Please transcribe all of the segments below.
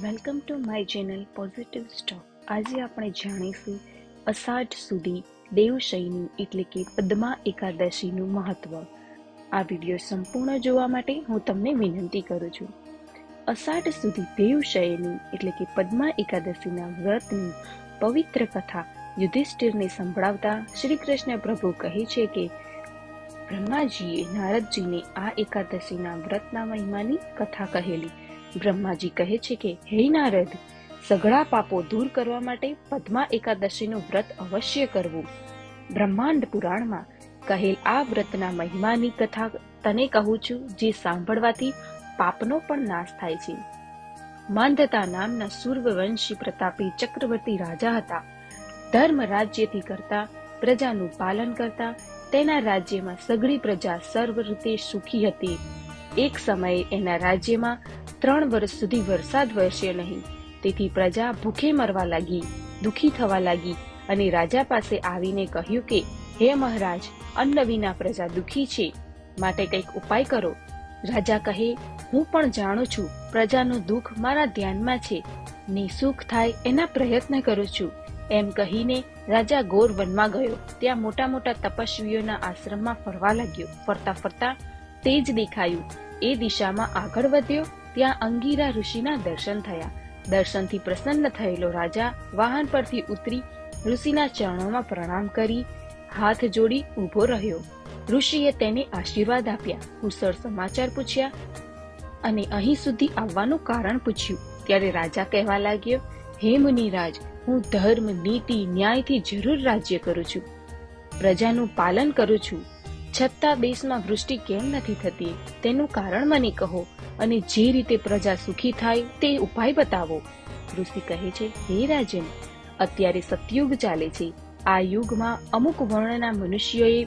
Welcome to my channel positive stock. આજે આપણે જાણીશું અષાઢ સુધી દેવશયની એટલે કે પદ્મા એકાદશીનું મહત્વ. આ વિડીયો સંપૂર્ણ જોવા માટે હું તમને વિનંતી કરું છું. અષાઢ સુધી દેવશયની એટલે કે પદ્મા એકાદશીના વ્રતની પવિત્ર કથા યુધિષ્ઠિરને સંભળાવતા શ્રી કૃષ્ણ પ્રભુ કહે છે કે બ્રહ્માજીએ નારદજીને આ એકાદશીના વ્રતના મહિમાની કથા કહેલી. બ્રહ્માજી કહે છે કે હે નારદ, સઘળા પાપો દૂર કરવા માટે પદ્મા એકાદશીનું વ્રત અવશ્ય કરવું. બ્રહ્માંડ પુરાણમાં કહેલ આ વ્રતના મહિમાની કથા તને કહું છું, જે સાંભળવાથી પાપનો પણ નાશ થાય છે. માંધતા નામના સૂર્યવંશી પ્રતાપી ચક્રવર્તી રાજા હતા. ધર્મ રાજ્યથી કરતા, પ્રજાનું પાલન કરતા તેના રાજ્યમાં સઘળી પ્રજા સર્વ રીતે સુખી હતી. એક સમયે એના રાજ્યમાં 3 વર્ષ સુધી વરસાદ વરસ્યો નહીં. તેથી પ્રજા ભૂખે મરવા લાગી, દુઃખી થવા લાગી અને રાજા પાસે આવીને કહ્યું કે હે મહારાજ, અન્ન વિના પ્રજા દુઃખી છે, માટે કંઈક ઉપાય કરો. રાજા કહે, હું પણ જાણું છું, પ્રજાનું દુઃખ મારા ધ્યાનમાં છે, નિસુખ થાય એના પ્રયત્ન કરું છું. એમ કહીને રાજા ઘોર વનમાં ગયો. ત્યાં મોટા મોટા તપસ્વીઓના આશ્રમમાં ફરવા લાગ્યો. ફરતા ફરતા તે જ દેખાયું. એ દિશામાં આગળ વધ્યો. ત્યાં અંગીરા ઋષિના દર્શન થયા. દર્શનથી પ્રસન્ન થયેલો રાજા વાહન પરથી ઉતરી ઋષિના ચરણોમાં પ્રણામ કરી હાથ જોડી ઊભો રહ્યો. ઋષિએ તેને આશીર્વાદ આપ્યા, કુશળ સમાચાર પૂછ્યા અને અહીં સુધી આવવાનું કારણ પૂછ્યું. ત્યારે રાજા કહેવા લાગ્યો, હે મુનિરાજ, હું ધર્મ, નીતિ, ન્યાયથી જરૂર રાજ્ય કરું છું, પ્રજાનું પાલન કરું છું, છતાં દેશમાં વૃષ્ટિ કેમ નથી થતી તેનું કારણ મને કહો અને જે રીતે પ્રજા સુખી થાય તે ઉપાય બતાવો. ઋષિ કહે છે, હે રાજન, અત્યારે સતયુગ ચાલે છે. આ યુગમાં અમુક વર્ણના મનુષ્યોએ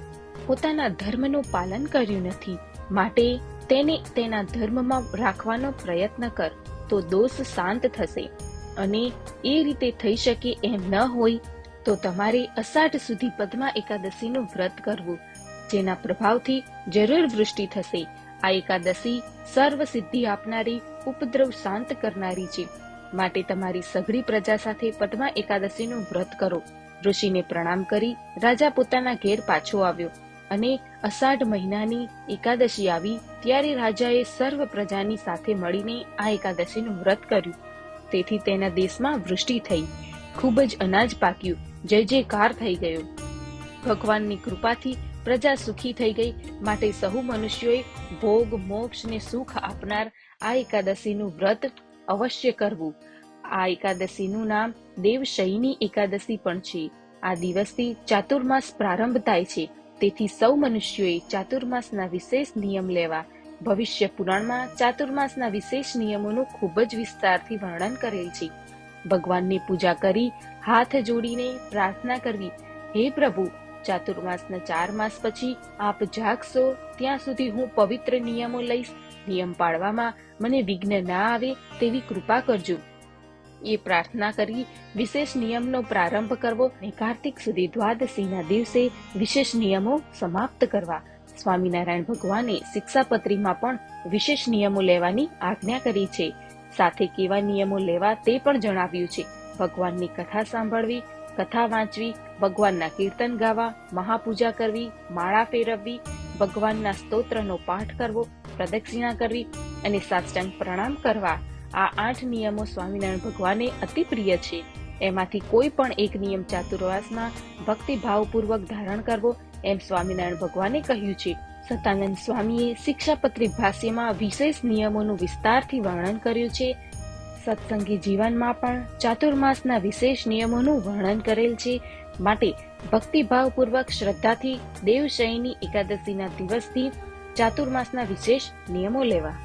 પોતાના ધર્મનું પાલન કર્યું નથી, માટે તેને તેના ધર્મમાં રાખવાનો પ્રયત્ન કર, તો દોષ શાંત થશે. અને એ રીતે થઈ શકે એમ ન હોય તો તમારે અષાઢ સુધી પદ્મા એકાદશીનું વ્રત કરવું, જેના પ્રભાવથી જરૂર વૃષ્ટિ થશે. આ એકાદશી સર્વ સિદ્ધિ આપનારી, ઉપદ્રવ શાંત કરનારી છે, માટે તમારી સઘળી પ્રજા સાથે પદ્મા એકાદશીનું વ્રત કરો. ઋષિને પ્રણામ કરી રાજા પોતાના ઘેર પાછો આવ્યો અને અષાઢ મહિનાની એકાદશી આવી ત્યારે રાજાએ સર્વ પ્રજાની સાથે મળીને આ એકાદશીનું વ્રત કર્યું. તેથી તેના દેશમાં વૃષ્ટિ થઈ, ખૂબ જ અનાજ પાક્યું, જય જયકાર થઈ ગયો. ભગવાનની કૃપાથી પ્રજા સુખી થઈ ગઈ. માટે સહુ મનુષ્યોએ ભોગ, મોક્ષ ને સુખ આપનાર આ એકાદશીનું વ્રત અવશ્ય કરવું. આ એકાદશીનું નામ દેવશયની એકાદશી પણ છે. આ દિવસથી ચાતુર્માસ પ્રારંભ થાય છે. તેથી સૌ મનુષ્યોએ ચાતુર્માસના વિશેષ નિયમ લેવા. ભવિષ્ય પુરાણમાં ચાતુર્માસના વિશેષ નિયમોનું ખૂબ જ વિસ્તારથી વર્ણન કરેલ છે. ભગવાનની પૂજા કરી હાથ જોડીને પ્રાર્થના કરવી, હે પ્રભુ, ચાતુર્માસના 4 માસ પછી આપ જાગશો ત્યાં સુધી હું પવિત્ર નિયમો લઈશ. નિયમ પાળવામાં મને વિઘ્ન ના આવે તેવી કૃપા કરજો. એ પ્રાર્થના કરી વિશેષ નિયમનો પ્રારંભ કરવો અને કાર્તિક સુધી દ્વાદશીના દિવસે વિશેષ નિયમો સમાપ્ત કરવા. સ્વામિનારાયણ ભગવાને શિક્ષાપત્રીમાં પણ વિશેષ નિયમો લેવાની આજ્ઞા કરી છે. સાથે કેવા નિયમો લેવા તે પણ જણાવ્યું છે. ભગવાનની કથા સાંભળવી, કથા વાંચવી, ભગવાનના કીર્તન ગાવા, મહાપૂજા કરવી, માળા ફેરવવી, ભગવાનના સ્તોત્રનો પાઠ કરવો, પ્રદક્ષિણા કરવી અને સાષ્ટાંગ પ્રણામ કરવા. આ 8 નિયમો સ્વામિનારાયણ ભગવાને અતિ પ્રિય છે. એમાંથી કોઈ પણ એક નિયમ ચાતુર્માસમાં ભક્તિભાવપૂર્વક ધારણ કરવો, એમ સ્વામિનારાયણ ભગવાને કહ્યું છે. સતાનંદ સ્વામીએ શિક્ષાપત્રી ભાષ્યમાં વિશેષ નિયમોનું વિસ્તારથી વર્ણન કર્યું છે. સત્સંગી જીવનમાં પણ ચાતુર્માસના વિશેષ નિયમોનું વર્ણન કરેલ છે. માટે ભક્તિભાવપૂર્વક શ્રદ્ધાથી દેવશયની એકાદશીના દિવસથી ચાતુર્માસના વિશેષ નિયમો લેવા.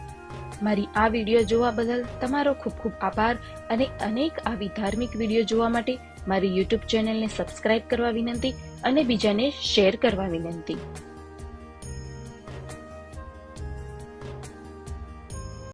મારી આ વિડીયો જોવા બદલ તમારો ખૂબ ખૂબ આભાર અને અનેક આવી ધાર્મિક વિડીયો જોવા માટે મારી યુટ્યુબ ચેનલને સબસ્ક્રાઇબ કરવા વિનંતી અને બીજાને શેર કરવા વિનંતી.